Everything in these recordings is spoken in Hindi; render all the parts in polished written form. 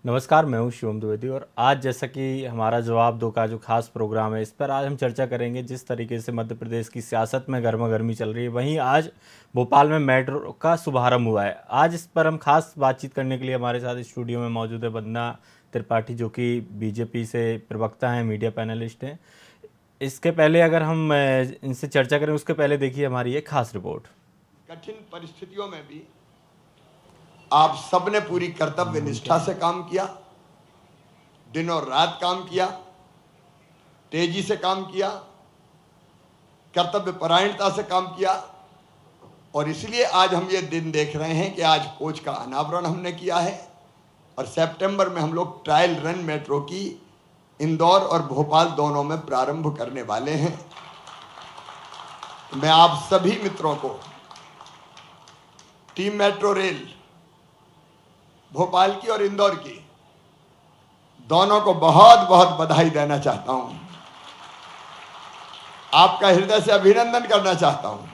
नमस्कार, मैं हूँ शिवम द्विवेदी और आज जैसा कि हमारा जवाब दो का जो खास प्रोग्राम है, इस पर आज हम चर्चा करेंगे। जिस तरीके से मध्य प्रदेश की सियासत में गर्मा गर्मी चल रही है, वहीं आज भोपाल में मेट्रो का शुभारंभ हुआ है। आज इस पर हम खास बातचीत करने के लिए हमारे साथ स्टूडियो में मौजूद है वंदना त्रिपाठी, जो कि बीजेपी से प्रवक्ता हैं, मीडिया पैनलिस्ट हैं। इसके पहले अगर हम इनसे चर्चा करें, उसके पहले देखिए हमारी एक खास रिपोर्ट। कठिन परिस्थितियों में भी आप सबने पूरी कर्तव्य निष्ठा से काम किया, दिन और रात काम किया, तेजी से काम किया, कर्तव्य परायणता से काम किया। और इसलिए आज हम ये दिन देख रहे हैं कि आज कोच का अनावरण हमने किया है और सितंबर में हम लोग ट्रायल रन मेट्रो की इंदौर और भोपाल दोनों में प्रारंभ करने वाले हैं। मैं आप सभी मित्रों को टीम मेट्रो रेल भोपाल की और इंदौर की दोनों को बहुत बहुत बधाई देना चाहता हूं, आपका हृदय से अभिनंदन करना चाहता हूं।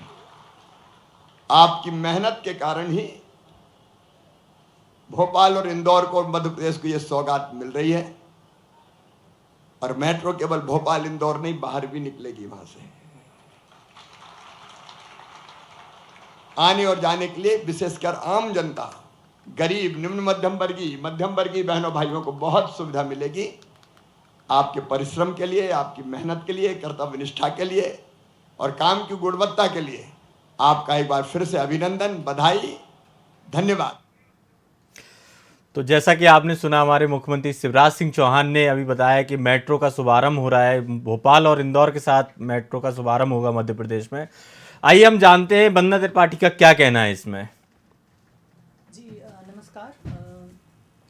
आपकी मेहनत के कारण ही भोपाल और इंदौर को, मध्य प्रदेश को यह सौगात मिल रही है। और मेट्रो केवल भोपाल इंदौर नहीं, बाहर भी निकलेगी वहां से। आने और जाने के लिए विशेषकर आम जनता, गरीब, निम्न मध्यम वर्गीय बहनों भाइयों को बहुत सुविधा मिलेगी। आपके परिश्रम के लिए, आपकी मेहनत के लिए, कर्तव्य निष्ठा के लिए और काम की गुणवत्ता के लिए आपका एक बार फिर से अभिनंदन, बधाई, धन्यवाद। तो जैसा कि आपने सुना, हमारे मुख्यमंत्री शिवराज सिंह चौहान ने अभी बताया कि मेट्रो का शुभारंभ हो रहा है। भोपाल और इंदौर के साथ मेट्रो का शुभारंभ होगा मध्य प्रदेश में। आइए हम जानते हैं वंदना त्रिपाठी का क्या कहना है इसमें। जी नमस्कार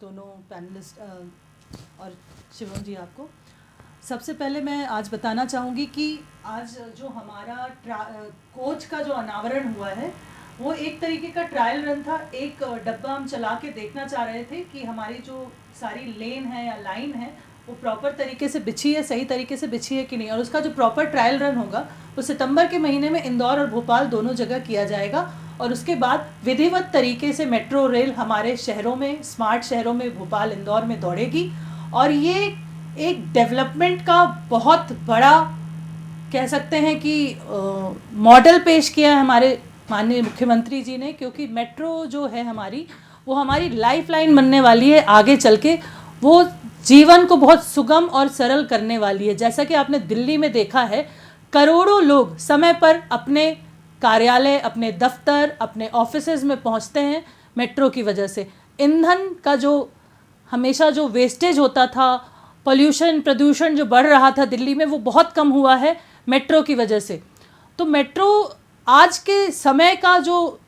दोनों पैनलिस्ट और शिवम जी, आपको सबसे पहले मैं आज बताना चाहूँगी कि आज जो हमारा कोच का जो अनावरण हुआ है वो एक तरीके का ट्रायल रन था। एक डब्बा हम चला के देखना चाह रहे थे कि हमारी जो सारी लेन है या लाइन है वो प्रॉपर तरीके से बिछी है, सही तरीके से बिछी है कि नहीं। और उसका जो प्रॉपर ट्रायल रन होगा वो सितंबर के महीने में इंदौर और भोपाल दोनों जगह किया जाएगा। और उसके बाद विधिवत तरीके से मेट्रो रेल हमारे शहरों में, स्मार्ट शहरों में, भोपाल इंदौर में दौड़ेगी। और ये एक डेवलपमेंट का बहुत बड़ा, कह सकते हैं कि मॉडल पेश किया है हमारे माननीय मुख्यमंत्री जी ने, क्योंकि मेट्रो जो है हमारी, वो हमारी लाइफ लाइन बनने वाली है। आगे चल के वो जीवन को बहुत सुगम और सरल करने वाली है। जैसा कि आपने दिल्ली में देखा है, करोड़ों लोग समय पर अपने कार्यालय, अपने दफ्तर, अपने ऑफिसेज में पहुंचते हैं मेट्रो की वजह से। ईंधन का जो हमेशा जो वेस्टेज होता था, प्रदूषण जो बढ़ रहा था दिल्ली में, वो बहुत कम हुआ है मेट्रो की वजह से। तो मेट्रो आज के समय का जो,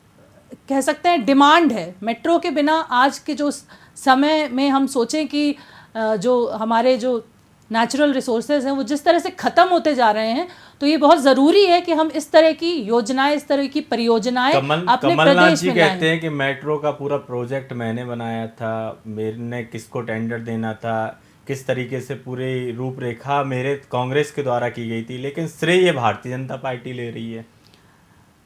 कह सकते हैं, डिमांड है। मेट्रो के बिना आज के जो समय में हम सोचें कि जो हमारे जो नेचुरल रिसोर्सेज हैं वो जिस तरह से ख़त्म होते जा रहे हैं, तो ये बहुत ज़रूरी है कि हम इस तरह की योजनाएं, इस तरह की परियोजनाएं अपने प्रदेश में लाएं। कहते हैं कि मेट्रो का पूरा प्रोजेक्ट मैंने बनाया था, मैंने किसको टेंडर देना था, किस तरीके से पूरी रूपरेखा मेरे कांग्रेस के द्वारा की गई थी, लेकिन श्रेय ये भारतीय जनता पार्टी ले रही है।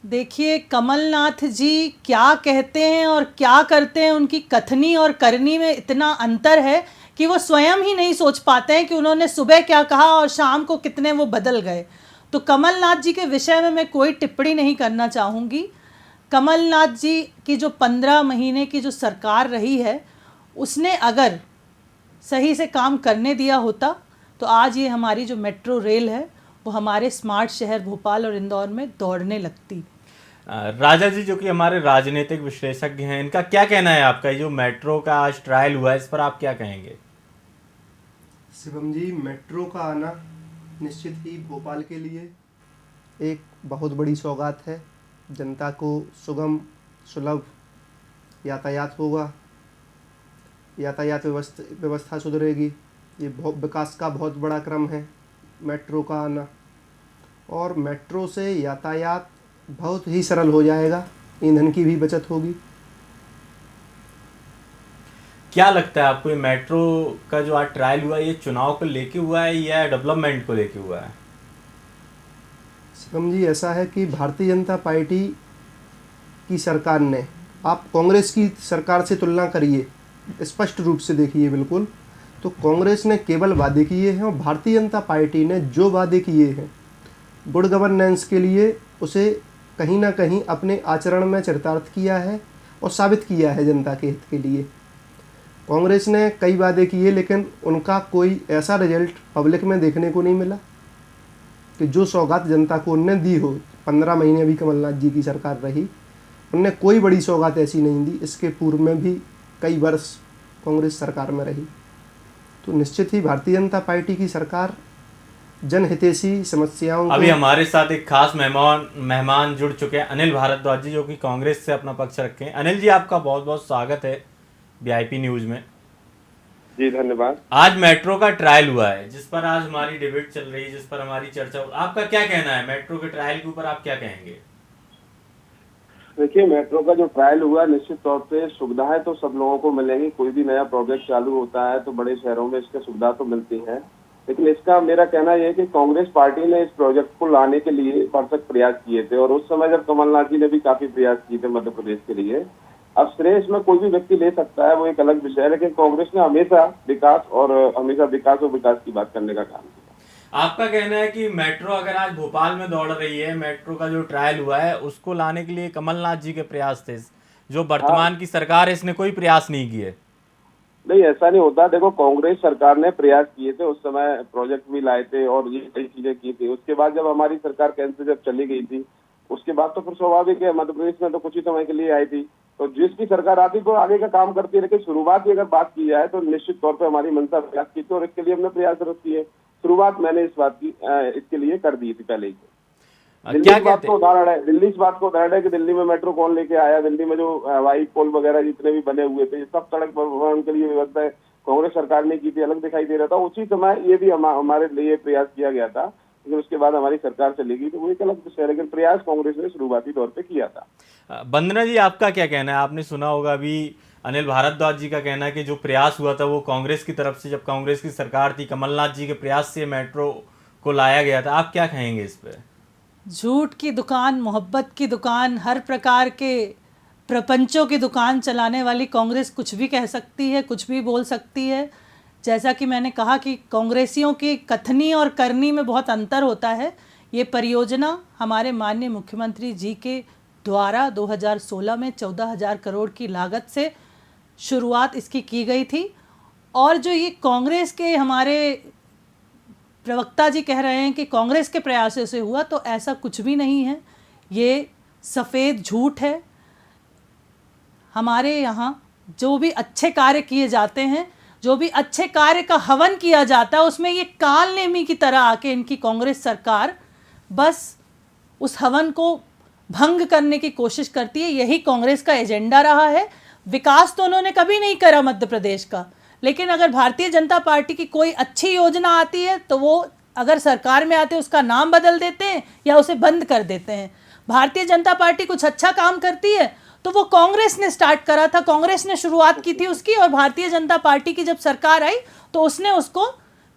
देखिए, कमलनाथ जी क्या कहते हैं और क्या करते हैं, उनकी कथनी और करनी में इतना अंतर है कि वो स्वयं ही नहीं सोच पाते हैं कि उन्होंने सुबह क्या कहा और शाम को कितने वो बदल गए। तो कमलनाथ जी के विषय में मैं कोई टिप्पणी नहीं करना चाहूँगी। कमलनाथ जी की जो 15 महीने की जो सरकार रही है, उसने अगर सही से काम करने दिया होता तो आज ये हमारी जो मेट्रो रेल है वो हमारे स्मार्ट शहर भोपाल और इंदौर में दौड़ने लगती। राजा जी, जो कि हमारे राजनीतिक विश्लेषज्ञ हैं, इनका क्या कहना है आपका? जो मेट्रो का आज ट्रायल हुआ है, इस पर आप क्या कहेंगे? शिवम जी, मेट्रो का आना निश्चित ही भोपाल के लिए एक बहुत बड़ी सौगात है। जनता को सुगम, सुलभ यातायात होगा, यातायात व्यवस्था सुधरेगी। ये विकास का बहुत बड़ा क्रम है मेट्रो का आना। और मेट्रो से यातायात बहुत ही सरल हो जाएगा, ईंधन की भी बचत होगी। क्या लगता है आपको, ये मेट्रो का जो आज ट्रायल हुआ है, ये चुनाव को लेके हुआ है या डेवलपमेंट को लेके हुआ है? शिवम जी, ऐसा है कि भारतीय जनता पार्टी की सरकार ने, आप कांग्रेस की सरकार से तुलना करिए, स्पष्ट रूप से देखिए बिल्कुल, तो कांग्रेस ने केवल वादे किए हैं और भारतीय जनता पार्टी ने जो वादे किए हैं गुड गवर्नेंस के लिए उसे कहीं ना कहीं अपने आचरण में चरितार्थ किया है और साबित किया है जनता के हित के लिए। कांग्रेस ने कई वादे किए लेकिन उनका कोई ऐसा रिजल्ट पब्लिक में देखने को नहीं मिला कि जो सौगात जनता को उनने दी हो। 15 महीने अभी कमलनाथ जी की सरकार रही, उनने कोई बड़ी सौगात ऐसी नहीं दी। इसके पूर्व में भी कई वर्ष कांग्रेस सरकार में रही। तो निश्चित ही भारतीय जनता पार्टी की सरकार जनहितैषी समस्याओं अभी को। हमारे साथ एक खास मेहमान जुड़ चुके हैं, अनिल भारद्वाज जी, जो कि कांग्रेस से अपना पक्ष रखे हैं। अनिल जी, आपका बहुत बहुत स्वागत है वीआईपी न्यूज में। जी धन्यवाद। आज मेट्रो का ट्रायल हुआ है, जिस पर आज हमारी डिबेट चल रही है, जिस पर हमारी चर्चा। आपका क्या कहना है मेट्रो के ट्रायल के ऊपर, आप क्या कहेंगे? देखिए, मेट्रो का जो ट्रायल हुआ, निश्चित तौर पे सुविधाएं तो सब लोगों को मिलेंगी। कोई भी नया प्रोजेक्ट चालू होता है तो बड़े शहरों में इसकी सुविधा तो मिलती है, लेकिन इसका मेरा कहना यह है कि कांग्रेस पार्टी ने इस प्रोजेक्ट को लाने के लिए भरसक प्रयास किए थे और उस समय जब कमलनाथ जी ने भी काफी प्रयास किए थे मध्य प्रदेश के लिए। अब श्रेय इसमें कोई भी व्यक्ति ले सकता है, वो एक अलग विषय है, लेकिन कांग्रेस ने हमेशा विकास और विकास की बात करने का काम किया। आपका कहना है कि मेट्रो अगर आज भोपाल में दौड़ रही है, मेट्रो का जो ट्रायल हुआ है उसको लाने के लिए कमलनाथ जी के प्रयास थे, जो वर्तमान की सरकार है इसने कोई प्रयास नहीं किए? नहीं, ऐसा नहीं होता। देखो, कांग्रेस सरकार ने प्रयास किए थे, उस समय प्रोजेक्ट भी लाए थे और ये कई चीजें की थी। उसके बाद जब हमारी सरकार कैंसिल जब चली गई थी, उसके बाद तो फिर स्वाभाविक है, मध्य प्रदेश में तो कुछ ही समय के लिए आई थी, तो जिसकी सरकार आती तो आगे का काम करती है। लेकिन शुरुआत की अगर बात की जाए तो निश्चित तौर पर हमारी मंशा प्रयास की थी और इसके लिए हमने प्रयासरत किए। शुरुआत मैंने इस बात की इसके लिए कर दी थी पहले ही। दिल्ली इस बात को उदाहरण है, कि दिल्ली में मेट्रो कौन लेके आया। दिल्ली में जो हवाई पुल वगैरह जितने भी बने हुए थे, सब सड़क परिवहन के लिए व्यवस्था कांग्रेस सरकार ने की थी, अलग दिखाई दे रहा था। उसी समय ये भी हमारे लिए प्रयास किया गया था, लेकिन उसके बाद हमारी सरकार चली गई, तो वो एक अलग विषय है, लेकिन प्रयास कांग्रेस ने शुरुआती तौर पे किया था। वंदना जी, आपका क्या कहना है? आपने सुना होगा अभी अनिल भारद्वाज जी का कहना है कि जो प्रयास हुआ था वो कांग्रेस की तरफ से, जब कांग्रेस की सरकार थी, कमलनाथ जी के प्रयास से मेट्रो को लाया गया था। आप क्या कहेंगे इस पे? झूठ की दुकान, मोहब्बत की दुकान, हर प्रकार के प्रपंचों की दुकान चलाने वाली कांग्रेस कुछ भी कह सकती है, कुछ भी बोल सकती है। जैसा कि मैंने कहा कि कांग्रेसियों की कथनी और करनी में बहुत अंतर होता है। ये परियोजना हमारे माननीय मुख्यमंत्री जी के द्वारा 2016 में 14,000 करोड़ की लागत से शुरुआत इसकी की गई थी। और जो ये कांग्रेस के हमारे प्रवक्ता जी कह रहे हैं कि कांग्रेस के प्रयासों से हुआ, तो ऐसा कुछ भी नहीं है। ये सफ़ेद झूठ है। हमारे यहाँ जो भी अच्छे कार्य किए जाते हैं, जो भी अच्छे कार्य का हवन किया जाता है, उसमें ये काल नेमी की तरह आके इनकी कांग्रेस सरकार बस उस हवन को भंग करने की कोशिश करती है। यही कांग्रेस का एजेंडा रहा है। विकास तो उन्होंने कभी नहीं करा मध्य प्रदेश का, लेकिन अगर भारतीय जनता पार्टी की कोई अच्छी योजना आती है तो वो अगर सरकार में आते उसका नाम बदल देते हैं या उसे बंद कर देते हैं। भारतीय जनता पार्टी कुछ अच्छा काम करती है तो वो कांग्रेस ने स्टार्ट करा था, कांग्रेस ने शुरुआत की थी उसकी, और भारतीय जनता पार्टी की जब सरकार आई तो उसने उसको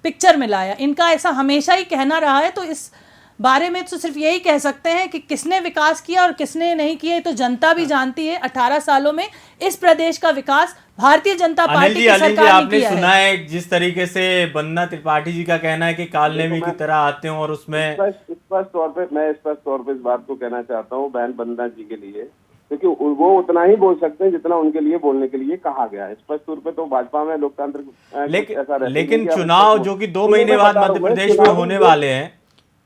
पिक्चर में लाया। इनका ऐसा हमेशा ही कहना रहा है। तो इस बारे में तो सिर्फ यही कह सकते हैं कि किसने विकास किया और किसने नहीं किया, तो जनता भी जानती है। 18 सालों में इस प्रदेश का विकास भारतीय जनता पार्टी की सरकार ने किया है। आपने सुना है जिस तरीके से वंदना त्रिपाठी जी का कहना है कि कालनेमी की तरह आते हैं और उसमें स्पष्ट तौर पे इस बात को कहना चाहता हूँ बहन वंदना जी के लिए, क्योंकि वो उतना ही बोल सकते हैं जितना उनके लिए बोलने के लिए कहा गया है। स्पष्ट तौर पे तो भाजपा में लोकतांत्रिक लेकिन चुनाव जो कि 2 महीने बाद मध्य प्रदेश में होने वाले हैं,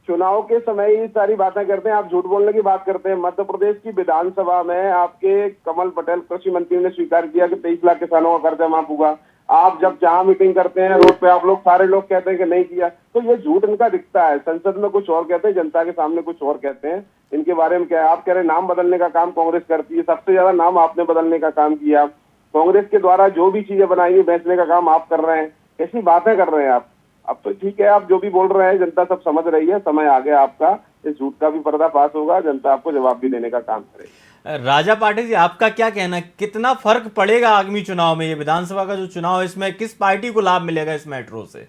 चुनाव के समय ये सारी बातें करते हैं। आप झूठ बोलने की बात करते हैं। मध्य प्रदेश की विधानसभा में आपके कमल पटेल कृषि मंत्री ने स्वीकार किया कि 23 लाख किसानों का कर्जा माफ होगा। आप जब जहां मीटिंग करते हैं रोड पे, आप लोग सारे लोग कहते हैं कि नहीं किया, तो ये झूठ इनका दिखता है। संसद में कुछ और कहते हैं, जनता के सामने कुछ और कहते हैं। इनके बारे में क्या है? आप कह रहे हैं नाम बदलने का काम कांग्रेस करती है, सबसे ज्यादा नाम आपने बदलने का काम किया। कांग्रेस के द्वारा जो भी चीजें बनाई बेचने का काम आप कर रहे हैं। कैसी बातें कर रहे हैं आप? अब तो ठीक है, आप जो भी बोल रहे हैं जनता सब समझ रही है। समय आ गया आपका, इस झूठ का भी पर्दाफाश होगा, जनता आपको जवाब भी देने का काम करेगी। राजा पाटिल जी, आपका क्या कहना है? कितना फर्क पड़ेगा आगामी चुनाव में? ये विधानसभा का जो चुनाव है, इसमें किस पार्टी को लाभ मिलेगा इस मेट्रो से?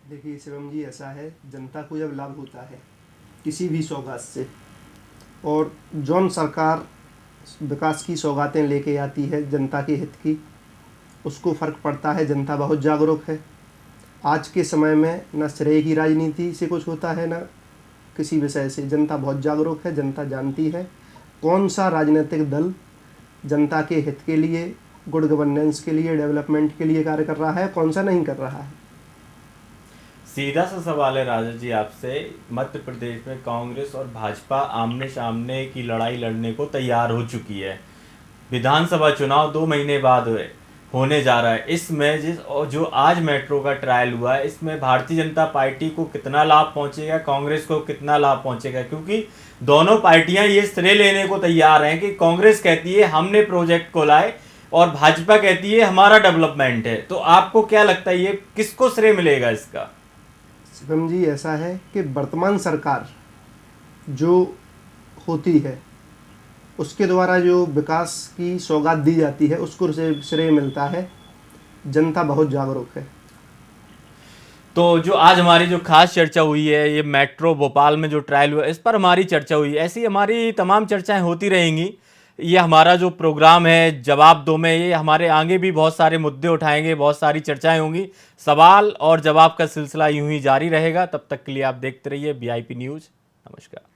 देखिए शिवम जी, ऐसा है, जनता को जब लाभ होता है किसी भी सौगात से, और जौन सरकार विकास की सौगातें लेके आती है जनता के हित की, उसको फ़र्क पड़ता है। जनता बहुत जागरूक है। आज के समय में न श्रेय की राजनीति से कुछ होता है, न किसी विषय से। जनता बहुत जागरूक है। जनता जानती है कौन सा राजनीतिक दल जनता के हित के लिए, गुड गवर्नेंस के लिए, डेवलपमेंट के लिए कार्य कर रहा है, कौन सा नहीं कर रहा है। सीधा सा सवाल है राजा जी आपसे, मध्य प्रदेश में कांग्रेस और भाजपा आमने सामने की लड़ाई लड़ने को तैयार हो चुकी है। विधानसभा चुनाव 2 महीने बाद होने जा रहा है। इसमें जो आज मेट्रो का ट्रायल हुआ है, इसमें भारतीय जनता पार्टी को कितना लाभ पहुंचेगा, कांग्रेस को कितना लाभ पहुंचेगा? क्योंकि दोनों पार्टियां ये श्रेय लेने को तैयार हैं कि कांग्रेस कहती है हमने प्रोजेक्ट को लाए और भाजपा कहती है हमारा डेवलपमेंट है। तो आपको क्या लगता है, ये किसको श्रेय मिलेगा इसका? शिवम जी, ऐसा है कि वर्तमान सरकार जो होती है उसके द्वारा जो विकास की सौगात दी जाती है उसको श्रेय मिलता है। जनता बहुत जागरूक है। तो जो आज हमारी जो खास चर्चा हुई है, ये मेट्रो भोपाल में जो ट्रायल हुआ, इस पर हमारी चर्चा हुई। ऐसी हमारी तमाम चर्चाएं होती रहेंगी। ये हमारा जो प्रोग्राम है जवाब दो में, ये हमारे आगे भी बहुत सारे मुद्दे उठाएंगे, बहुत सारी चर्चाएं होंगी। सवाल और जवाब का सिलसिला यूं ही जारी रहेगा। तब तक के लिए आप देखते रहिए VIP न्यूज़। नमस्कार।